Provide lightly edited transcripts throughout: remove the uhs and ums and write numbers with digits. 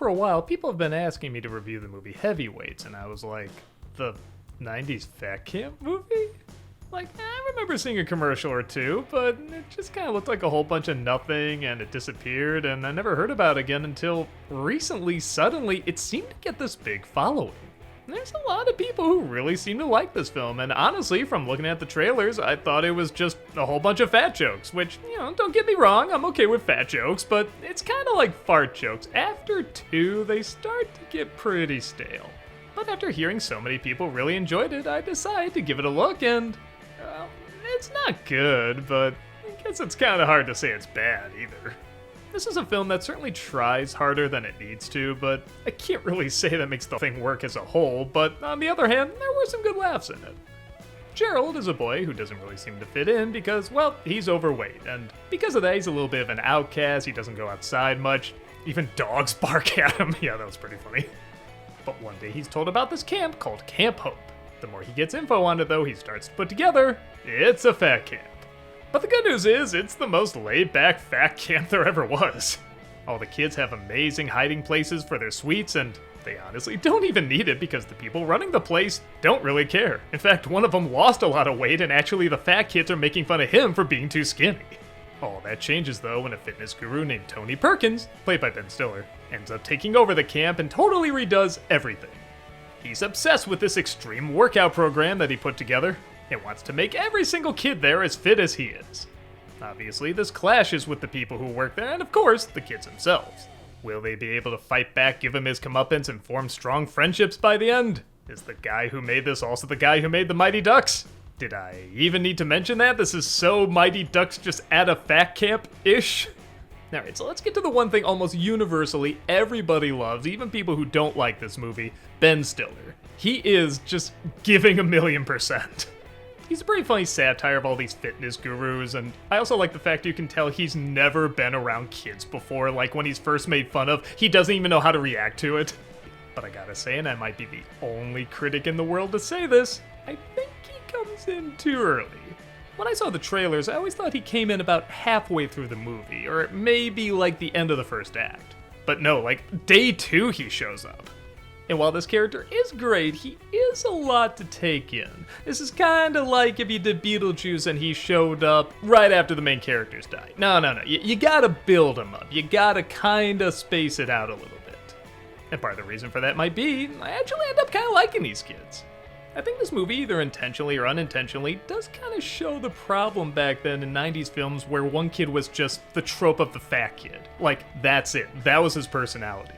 for a while, people have been asking me to review the movie Heavyweights, and I was like, the 90s fat camp movie? Like, I remember seeing a commercial or two, but it just kind of looked like a whole bunch of nothing, and it disappeared, and I never heard about it again until recently, suddenly, it seemed to get this big following. There's a lot of people who really seem to like this film, and honestly, from looking at the trailers, I thought it was just a whole bunch of fat jokes, which, don't get me wrong, I'm okay with fat jokes, but it's kind of like fart jokes. After 2, they start to get pretty stale. But after hearing so many people really enjoyed it, I decided to give it a look, and it's not good, but I guess it's kind of hard to say it's bad either. This is a film that certainly tries harder than it needs to, but I can't really say that makes the thing work as a whole, but on the other hand, there were some good laughs in it. Gerald is a boy who doesn't really seem to fit in because, well, he's overweight, and because of that, he's a little bit of an outcast. He doesn't go outside much. Even dogs bark at him. Yeah, that was pretty funny. But one day he's told about this camp called Camp Hope. The more he gets info on it, though, he starts to put together, it's a fat camp. But the good news is, it's the most laid-back fat camp there ever was. All the kids have amazing hiding places for their sweets, and they honestly don't even need it because the people running the place don't really care. In fact, one of them lost a lot of weight, and actually the fat kids are making fun of him for being too skinny. All that changes, though, when a fitness guru named Tony Perkins, played by Ben Stiller, ends up taking over the camp and totally redoes everything. He's obsessed with this extreme workout program that he put together, and wants to make every single kid there as fit as he is. Obviously, this clashes with the people who work there, and of course, the kids themselves. Will they be able to fight back, give him his comeuppance, and form strong friendships by the end? Is the guy who made this also the guy who made the Mighty Ducks? Did I even need to mention that? This is so Mighty Ducks just at a fat camp-ish? Alright, so let's get to the one thing almost universally everybody loves, even people who don't like this movie, Ben Stiller. He is just giving 1,000,000%. He's a pretty funny satire of all these fitness gurus, and I also like the fact you can tell he's never been around kids before. Like when he's first made fun of, he doesn't even know how to react to it. But I gotta say, and I might be the only critic in the world to say this, I think he comes in too early. When I saw the trailers, I always thought he came in about halfway through the movie, or maybe like the end of the first act. But no, like day 2 he shows up. And while this character is great, he is a lot to take in. This is kinda like if you did Beetlejuice and he showed up right after the main characters died. No. You gotta build him up. You gotta kinda space it out a little bit. And part of the reason for that might be, I actually end up kinda liking these kids. I think this movie, either intentionally or unintentionally, does kinda show the problem back then in 90s films where one kid was just the trope of the fat kid. Like, that's it. That was his personality.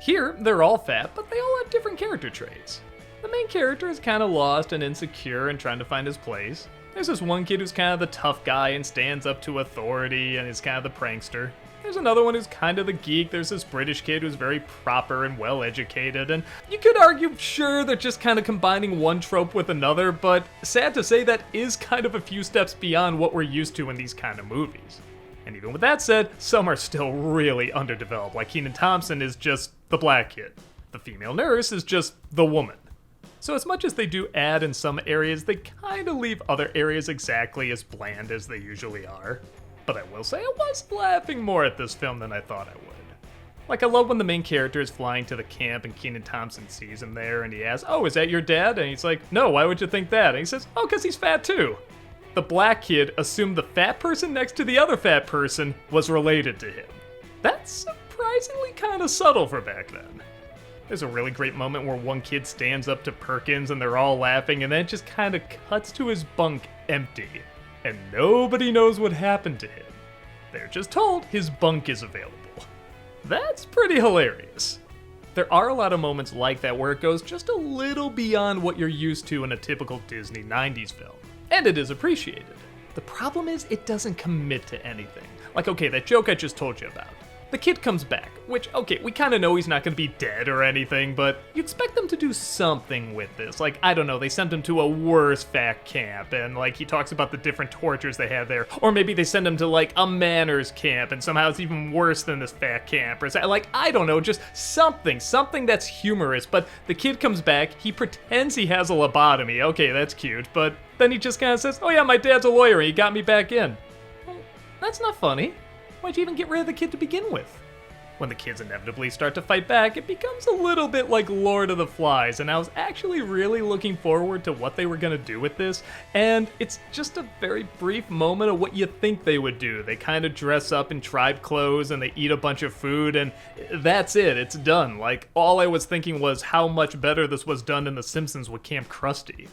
Here, they're all fat, but they all have different character traits. The main character is kind of lost and insecure and trying to find his place. There's this one kid who's kind of the tough guy and stands up to authority and is kind of the prankster. There's another one who's kind of the geek. There's this British kid who's very proper and well-educated, and you could argue, sure, they're just kind of combining one trope with another, but sad to say that is kind of a few steps beyond what we're used to in these kind of movies. And even with that said, some are still really underdeveloped, like Kenan Thompson is just the black kid. The female nurse is just the woman. So as much as they do add in some areas, they kind of leave other areas exactly as bland as they usually are. But I will say I was laughing more at this film than I thought I would. Like, I love when the main character is flying to the camp and Kenan Thompson sees him there and he asks, "Oh, is that your dad?" And he's like, "No, why would you think that?" And he says, "Oh, because he's fat too." The black kid assumed the fat person next to the other fat person was related to him. That's surprisingly kind of subtle for back then. There's a really great moment where one kid stands up to Perkins and they're all laughing, and then it just kind of cuts to his bunk empty. And nobody knows what happened to him. They're just told his bunk is available. That's pretty hilarious. There are a lot of moments like that where it goes just a little beyond what you're used to in a typical Disney 90s film. And it is appreciated. The problem is it doesn't commit to anything. Like, okay, that joke I just told you about. The kid comes back, which, okay, we kind of know he's not going to be dead or anything, but you expect them to do something with this. Like, I don't know, they sent him to a worse fat camp, and, like, he talks about the different tortures they have there. Or maybe they send him to, like, a manners camp, and somehow it's even worse than this fat camp. Or, like, I don't know, just something that's humorous. But the kid comes back, he pretends he has a lobotomy. Okay, that's cute, but then he just kind of says, "Oh yeah, my dad's a lawyer, and he got me back in." Well, that's not funny. Why'd you even get rid of the kid to begin with? When the kids inevitably start to fight back, it becomes a little bit like Lord of the Flies, and I was actually really looking forward to what they were going to do with this, and it's just a very brief moment of what you think they would do. They kind of dress up in tribe clothes and they eat a bunch of food, and that's it, it's done. Like, all I was thinking was how much better this was done in The Simpsons with Camp Krusty.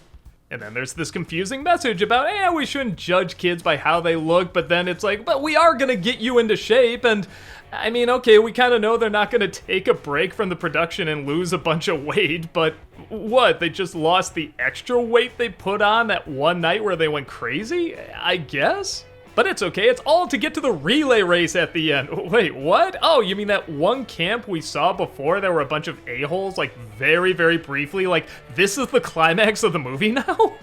And then there's this confusing message about, we shouldn't judge kids by how they look, but then it's like, but we are gonna get you into shape, and I mean, okay, we kind of know they're not gonna take a break from the production and lose a bunch of weight, but what, they just lost the extra weight they put on that one night where they went crazy? I guess? But it's okay, it's all to get to the relay race at the end. Wait, what? Oh, you mean that one camp we saw before there were a bunch of a-holes, like very, very briefly? Like, this is the climax of the movie now?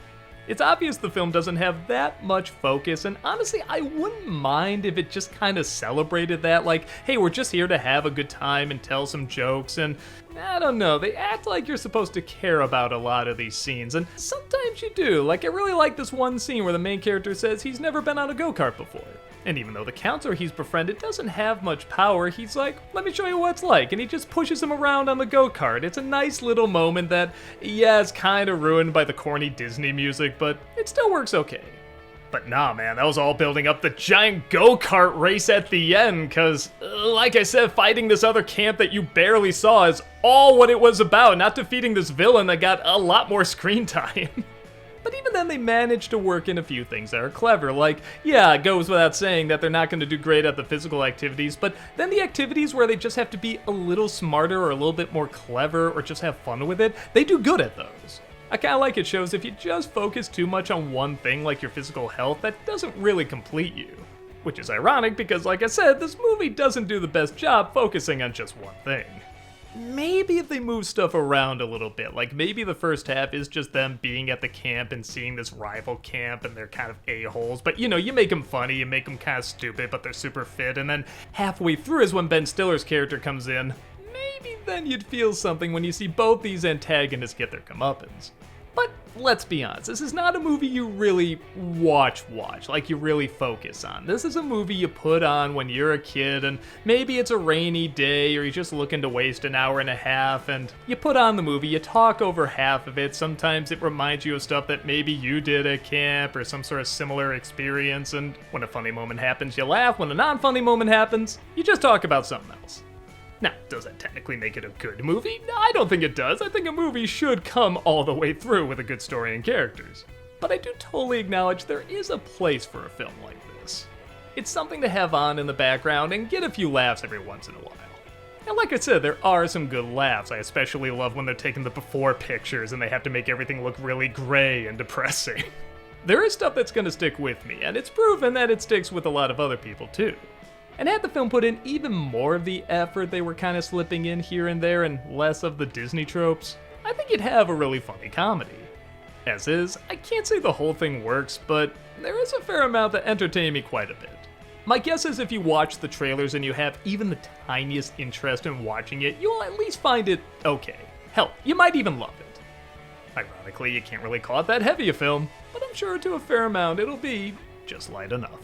It's obvious the film doesn't have that much focus, and honestly, I wouldn't mind if it just kind of celebrated that, like, hey, we're just here to have a good time and tell some jokes, and I don't know, they act like you're supposed to care about a lot of these scenes, and sometimes you do. Like, I really like this one scene where the main character says he's never been on a go-kart before. And even though the counselor he's befriended doesn't have much power, he's like, let me show you what it's like, and he just pushes him around on the go-kart. It's a nice little moment that, yeah, is kind of ruined by the corny Disney music, but it still works okay. But nah, man, that was all building up the giant go-kart race at the end, cause, like I said, fighting this other camp that you barely saw is all what it was about, not defeating this villain that got a lot more screen time. But even then, they managed to work in a few things that are clever, like, yeah, it goes without saying that they're not going to do great at the physical activities, but then the activities where they just have to be a little smarter or a little bit more clever or just have fun with it, they do good at those. I kind of like it shows if you just focus too much on one thing like your physical health, that doesn't really complete you. Which is ironic because, like I said, this movie doesn't do the best job focusing on just one thing. Maybe if they move stuff around a little bit, like maybe the first half is just them being at the camp and seeing this rival camp and they're kind of a-holes, but you know, you make them funny, you make them kind of stupid, but they're super fit, and then halfway through is when Ben Stiller's character comes in. Maybe then you'd feel something when you see both these antagonists get their comeuppance. But let's be honest, this is not a movie you really watch, like you really focus on. This is a movie you put on when you're a kid and maybe it's a rainy day or you're just looking to waste an hour and a half and you put on the movie, you talk over half of it. Sometimes it reminds you of stuff that maybe you did at camp or some sort of similar experience, and when a funny moment happens, you laugh. When a non-funny moment happens, you just talk about something else. Now, does that technically make it a good movie? I don't think it does. I think a movie should come all the way through with a good story and characters. But I do totally acknowledge there is a place for a film like this. It's something to have on in the background and get a few laughs every once in a while. And like I said, there are some good laughs. I especially love when they're taking the before pictures and they have to make everything look really gray and depressing. There is stuff that's going to stick with me, and it's proven that it sticks with a lot of other people too. And had the film put in even more of the effort they were kind of slipping in here and there and less of the Disney tropes, I think you'd have a really funny comedy. As is, I can't say the whole thing works, but there is a fair amount that entertained me quite a bit. My guess is if you watch the trailers and you have even the tiniest interest in watching it, you'll at least find it okay. Hell, you might even love it. Ironically, you can't really call it that heavy a film, but I'm sure to a fair amount it'll be just light enough.